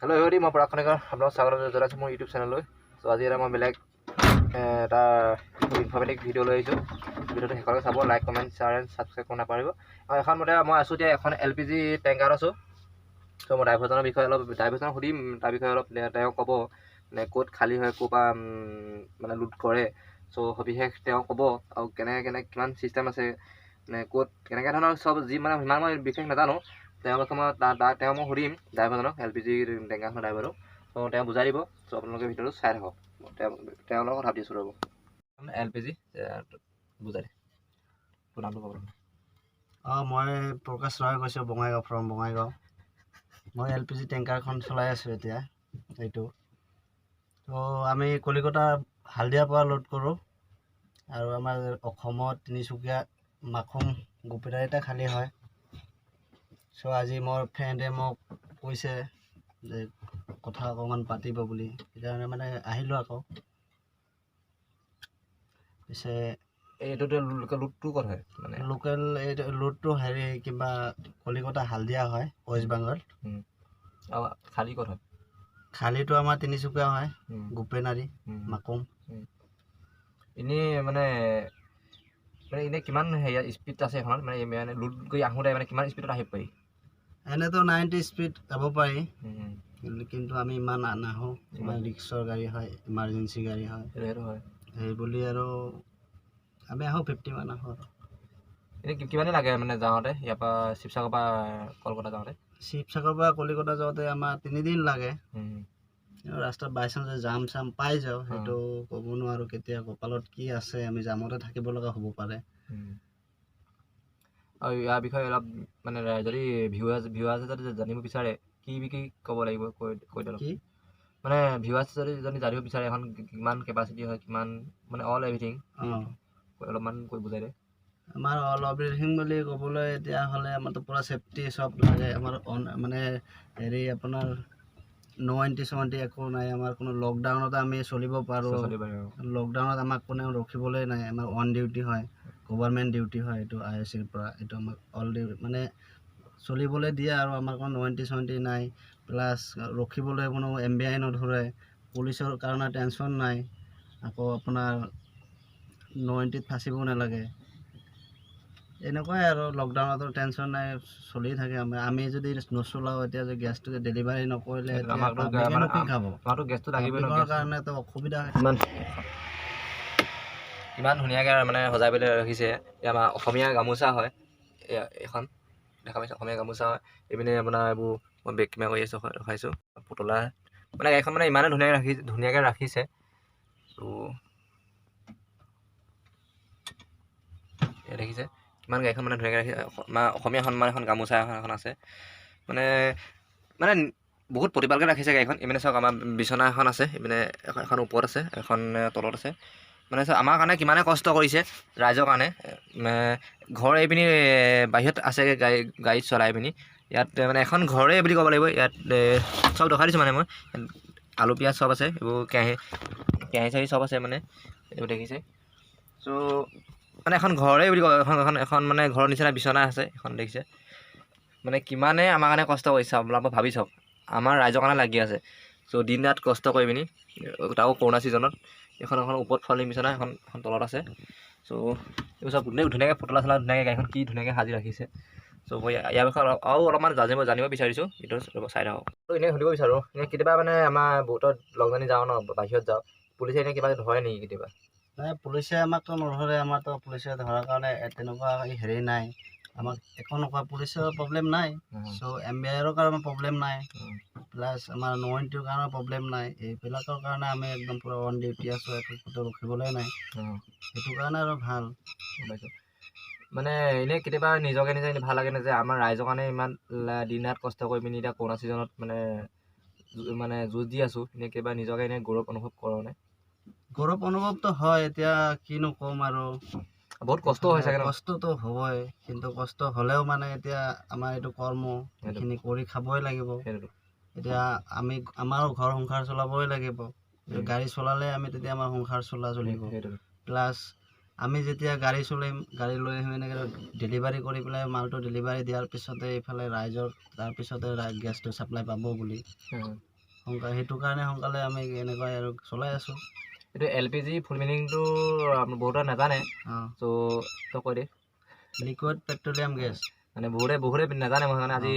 Hello every मैं पराग खनेकर আপোনাক স্বাগতম জনাইছো মোৰ ইউটিউব চেনেললৈ। সো আজি মই বেলেগ এটা ইনফৰ্মেটিভ ভিডিঅ' লৈ আহিছোঁ। ভিডিঅ'টো শেষলৈকে চাব, like comment share and subscribe কৰিব নাপাহৰিব। এখন মই আছোঁ এতিয়া এখন LPG টেংকাৰত আছোঁ। চ' মই ড্ৰাইভাৰজনৰ বিষয়ে ড্ৰাইভাৰজনক সুধিম, তাৰ বিষয়ে অলপ তেওঁ ক'ব মানে ক'ত খালী হয়, ক'ৰ পৰা মানে লোড কৰে। চ' সবিশেষ তেওঁ ক'ব আৰু কেনেকৈ কিমান ছিষ্টেম আছে, মানে ক'ত কেনেকৈ ধৰণৰ চব যি মানে সিমান মই বিশেষ নাজানো। তেওঁলোকে তেওঁ মই সুধিম ড্ৰাইভাৰজনক, LPG টেংকাৰখনৰ ড্ৰাইভাৰক। চ' তেওঁ বুজাই দিব। চ' আপোনালোকে ভিডিঅ'টো চাই থাকক। তেওঁৰ লগত কথা পাতিছোঁ ৰ'ব। LPG বুজাই দিয়ে, তোৰ নামটো ক'ব। মই প্ৰকাশ ৰয় কৈছোঁ, বঙাইগাঁও ফ্ৰম বঙাইগাঁও। মই LPG টেংকাৰখন চলাই আছোঁ এতিয়া এইটো। তো আমি কলিকতা হালদিয়াৰ পৰা লোড কৰোঁ আৰু আমাৰ অসমত তিনিচুকীয়া মাখুম গোপিতাৰিতে খালী হয়। চ' আজি মোৰ ফ্ৰেণ্ডে মোক কৈছে যে কথা অকণমান পাতিব বুলি, সেইকাৰণে মানে আহিলোঁ আকৌ। পিছে এইটো লোডটো ক'ত হয়? মানে লোকেল এইটো লোডটো হেৰি কিবা কলিকতা হালদিয়া হয়, ৱেষ্ট বেংগল। আৰু খালী ক'ত হয়? খালীটো আমাৰ তিনিচুকীয়া হয়, গোপেনাৰী মাকুম। এনেই মানে এনেই কিমান হেৰি স্পীড আছে এখনত, মানে লোড কৰি আহোঁতে মানে কিমান স্পীডত আহিব পাৰি? এনেতো 90 স্পীড যাব পাৰি, কিন্তু আমি ইমান নাহোঁ। ইমান ৰিক্সৰ গাড়ী হয়, ইমাৰ্জেঞ্চি গাড়ী হয়, সেইটো হয়। সেই বুলি আৰু আমি আহোঁ 50 মান আহোঁ আৰু। এনেই কিমানেই লাগে মানে যাওঁতে, ইয়াৰ পৰা শিৱসাগৰৰ পৰা কলকাতা যাওঁতে? শিৱসাগৰৰ পৰা কলিকতা যাওঁতে আমাৰ 3 দিন লাগে। ৰাস্তাত বাইচাঞ্চ জাম চাম পাই যাওঁ, সেইটো ক'ব নোৱাৰোঁ কেতিয়া কপালত কি আছে, আমি জামতে থাকিব লগা হ'ব পাৰে। আৰু ইয়াৰ বিষয়ে অলপ মানে যদি ভিউৱাৰ্ছে যদি জানিব বিচাৰে, কি ক'ব লাগিব কৈ দিয়ক। মানে ভিউৱাৰ্ছে যদি জানিব বিচাৰে এখন কিমান কেপাচিটি হয়, কিমান মানে অল এভৰিথিং অলপমান কৈ বুজাই দিয়ে। আমাৰ অল এভৰিথিং বুলি ক'বলৈ এতিয়া হ'লে আমাৰতো পূৰা ছেফটি চব লাগে। আমাৰ মানে হেৰি আপোনাৰ নো এণ্টি চেণ্টি একো নাই। আমাৰ কোনো লকডাউনত আমি চলিব পাৰোঁ। লকডাউনত আমাক কোনেও ৰখিবলৈ নাই। আমাৰ অন ডিউটি হয়, গভৰ্ণমেণ্ট ডিউটি হয় এইটো IOCৰ পৰা। এইটো আমাক অল ডিউটি মানে চলিবলৈ দিয়ে আৰু আমাৰ কোনো নো এণ্টি চেণ্টি নাই। প্লাছ ৰখিবলৈ কোনো MBI নধৰে, পুলিচৰ কাৰণে টেনশ্যন নাই। আকৌ আপোনাৰ নো এণ্টিত ফাঁচিব নালাগে। এনেকুৱাই আৰু লকডাউনতো টেনশ্যন নাই, চলি থাকে। আমি যদি নচলাওঁ, এতিয়া যদি গেছটো ডেলিভাৰী নকৰিলে কি খাব? গেছটো লাগিবই কাৰণেতো অসুবিধা হয়। ইমান ধুনীয়াকৈ মানে সজাই পেলাই ৰাখিছে। আমাৰ অসমীয়া গামোচা হয় এখন, দেখা পাইছে অসমীয়া গামোচা হয়। এইপিনে আপোনাৰ এইবোৰ মই বেগ কিমা কৰি আছোঁ, ৰখাইছোঁ পুতলা। মানে গাড়ীখন মানে ইমানে ধুনীয়াকৈ ৰাখিছে। ত' দেখিছে কিমান গাড়ীখন মানে ধুনীয়াকৈ ৰাখিছে। অসমীয়া সন্মান এখন গামোচা এখন আছে। মানে বহুত প্ৰতিপালকৈ ৰাখিছে গাড়ীখন। ইপিনে চাওক আমাৰ বিচনা এখন আছে, ইপিনে এখন ওপৰত আছে, এখন তলত আছে। মানে চাওক আমাৰ কাৰণে কিমানে কষ্ট কৰিছে, ৰাইজৰ কাৰণে। ঘৰ এইপিনি বাহিৰত আছেগৈ গাড়ীত চলাই পিনি। ইয়াত মানে এখন ঘৰে বুলি ক'ব লাগিব। ইয়াত চব দেখাই দিছোঁ মানে মই। আলু পিঁয়াজ চব আছে, এইবোৰ কেৰাহী চাহী চব আছে মানে, এইবোৰ দেখিছে। চ' মানে এখন ঘৰে বুলি কয়। এখন মানে ঘৰৰ নিচিনা বিচনা আছে এখন, দেখিছে। মানে কিমানে আমাৰ কাৰণে কষ্ট কৰিছে আপোনালোকে ভাবি চাওক। আমাৰ ৰাইজৰ কাৰণে লাগি আছে। চ' দিন ৰাত কষ্ট কৰি পিনি, তাকো কৰোণা ছিজনত। এখন ওপৰত ফলিং বিচনা, এখন তলত আছে। চ' এইবোৰ চব ধুনীয়াকৈ পুতলা চলা ধুনীয়াকৈ গাড়ীখন কি ধুনীয়াকৈ সাজি ৰাখিছে। চ' মই ইয়াৰ বিষয়ে আৰু অলপমান জানিব বিচাৰিছোঁ। এইটো চাই থাকক। এনেই সুধিব বিচাৰোঁ, কেতিয়াবা মানে আমাৰ বহুতত লগজানি যাওঁ ন, বাহিৰত যাওঁ, পুলিচে এনেই কিবা ধৰে নেকি কেতিয়াবা? নাই, পুলিচে আমাকতো নধৰে। আমাৰতো পুলিচে ধৰাৰ কাৰণে তেনেকুৱা হেৰি নাই। আমাক একো নকয়, পুলিচৰ প্ৰব্লেম নাই। চ' MBIৰ কাৰণে প্ৰব্লেম নাই, প্লাছ আমাৰ নো এণ্টিৰ কাৰণে প্ৰব্লেম নাই। এইবিলাকৰ কাৰণে আমি একদম পূৰা অন ডিউটি আছোঁ, একো ৰখিবলৈ নাই। সেইটো কাৰণে আৰু ভাল। মানে এনেই কেতিয়াবা নিজকে নিজে ভাল লাগেনে যে আমাৰ ৰাইজৰ কাৰণে ইমান দিন ৰাত কষ্ট কৰি পিনি এতিয়া কৰোণা ছিজনত মানে যুঁজ দি আছোঁ। এনেই কেতিয়াবা নিজকে এনেই গৌৰৱ অনুভৱ কৰোঁ নে? গৌৰৱ অনুভৱটো হয়। এতিয়া কিনো ক'ম আৰু, বহুত কষ্ট হৈ চাগে। কষ্টটো হ'বই, কিন্তু কষ্ট হ'লেও মানে এতিয়া আমাৰ এইটো কৰ্ম, এইখিনি কৰি খাবই লাগিব। এতিয়া আমি আমাৰো ঘৰ সংসাৰ চলাবই লাগিব। গাড়ী চলালে আমি তেতিয়া আমাৰ সংসাৰ চলিব। প্লাছ আমি যেতিয়া গাড়ী চলিম, গাড়ী লৈ আহিম, এনেকৈ ডেলিভাৰী কৰি পেলাই মালটো ডেলিভাৰী দিয়াৰ পিছতে এইফালে ৰাইজৰ, তাৰপিছতে গেছটো ছাপ্লাই পাব বুলি। সেইটো কাৰণে সোনকালে আমি এনেকৈ আৰু চলাই আছোঁ। এইটো LPG ফুল মিনিংটো বহুতে নাজানে, অঁ ত' তই কৈ দে। লিকুইড পেট্ৰলিয়াম গেছ মানে বহুতে নাজানে, মই সেইকাৰণে আজি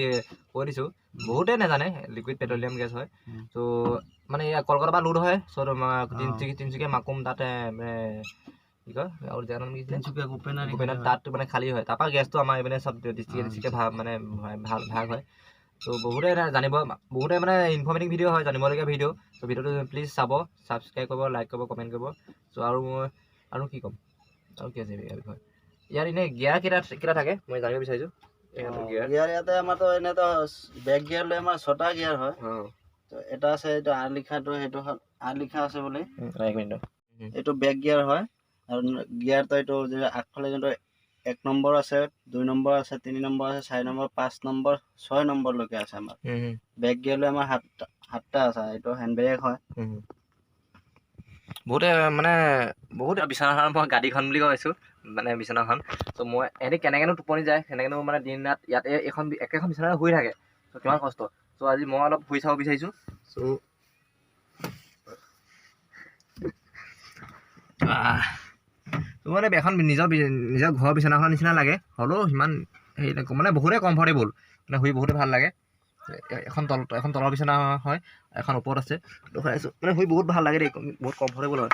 কৈ দিছোঁ। বহুতে নাজানে লিকুইড পেট্ৰলিয়াম গেছ হয়। ত' মানে ইয়াৰ কলকাতাৰ পৰা লোড হয়, চ' তিনিচুকীয়া মাকুম তাতে কি কয় আৰু জেগাৰ নাম কি আছিলে? তিনিচুকীয়া গোপেনাৰী গোপীনাথ তাত মানে খালী হয়। তাৰপৰা গেছটো আমাৰ এইপিনে চব ডিষ্ট্ৰিক্টে মানে ভাগ হয়। ত' বহুতে জানিব, বহুতে মানে ইনফৰ্মেটিভ ভিডিঅ' হয়, জানিবলগীয়া ভিডিঅ'। ত' ভিডিঅ'টো প্লিজ চাব, ছাবস্ক্ৰাইব কৰিব, লাইক কৰিব, কমেণ্ট কৰিব। চ' আৰু মই আৰু কি ক'ম, আৰু কি আছে ইয়াৰ বিষয়ে? ইয়াৰ এনেই গিয়াৰ কেইটা থাকে মই জানিব বিচাৰিছোঁ। গিয়াৰ ইয়াতে আমাৰতো এনেতো বেক গিয়াৰ লৈ আমাৰ 6টা গিয়াৰ হয়। তো এটা আছে এইটো আৰ লিখাটো, সেইটো আৰ লিখা আছে বুলি, এক মিনিট। এইটো বেক গিয়াৰ হয়। আৰু গিয়াৰটো এইটো যে আগফালে যোনটো 1 নম্বৰ আছে, 2 নম্বৰ আছে, 3 নম্বৰ আছে, 4 নম্বৰ, 5 নম্বৰ, 6 নম্বৰলৈকে আছে আমাৰ। বেক গিয়াৰ লৈ আমাৰ 7টা আছে। এইটো হেণ্ড ব্ৰেক হয়। বহুতে মানে বিচনাখন মই গাড়ীখন বুলি কৈছোঁ, মানে বিচনাখন। ত' মই এহেঁতি কেনেকৈনো টোপনি যায়, সেনেকৈনো মানে দিন ৰাত ইয়াতে একেখন বিচনাতে শুই থাকে। ত' কিমান কষ্ট। চ' আজি মই অলপ শুই চাব বিচাৰিছোঁ। চ' মানে এখন নিজৰ ঘৰৰ বিচনাখনৰ নিচিনা লাগে, হ'লেও সিমান হেৰি মানে বহুতে কমফৰ্টেবল, মানে শুই বহুতে ভাল লাগে। এখন তলৰ বিচনা হয়, এখন ওপৰত আছে। দেখুৱাইছোঁ মানে শুই বহুত ভাল লাগে দেই, বহুত কমফৰ্টেবল হয়।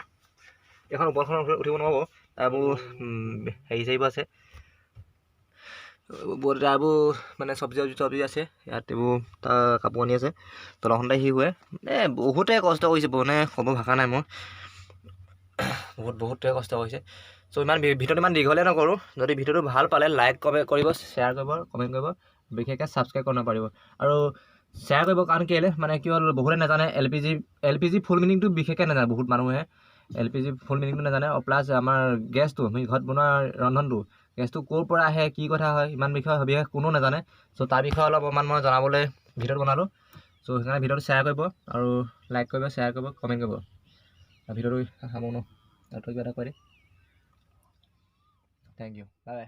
এখন ওপৰখন উঠিব নোৱাৰিব, এইবোৰ হেৰি চাৰিবোৰ আছে, এইবোৰ মানে চব্জি আছে ইয়াত, এইবোৰ তাৰ কাপোৰ আনি আছে, তলখনতে সি শুৱে। বহুতে কষ্ট কৰিছে, মানে ক'ব ভাষা নাই মোৰ। বহুতে কষ্ট কৰিছে। চ' ভিডিঅ'টো ইমান দীঘলে নকৰোঁ। যদি ভিডিঅ'টো ভাল পালে লাইক কৰিব, শ্বেয়াৰ কৰিব, কমেণ্ট কৰিব, বিশেষকৈ ছাবস্ক্ৰাইব কৰিব নাপাহৰিব। আৰু শ্বেয়াৰ কৰিব, কাৰণ কেলৈ মানে কি হ'ল, বহুতে নাজানে LPG ফুল মিনিংটো বিশেষকৈ নাজানে বহুত মানুহে। LPG ফুল মিনিংটো নাজানে। আৰু প্লাছ আমাৰ গেছটো, আমি ঘৰত বনোৱা ৰন্ধনটো, গেছটো ক'ৰ পৰা আহে, কি কথা হয়, ইমান বিষয়ে কোনো নাজানে। চ' তাৰ বিষয়ে অলপমান মই জনাবলৈ ভিডিঅ'টো বনালোঁ। চ' সেইকাৰণে ভিডিঅ'টো শ্বেয়াৰ কৰিব, আৰু লাইক কৰিব, শ্বেয়াৰ কৰিব, কমেণ্ট কৰিব। ভিডিঅ'টো সামৰো ন, আৰু তই কিবা এটা কৈ দে। Thank U, bye bye.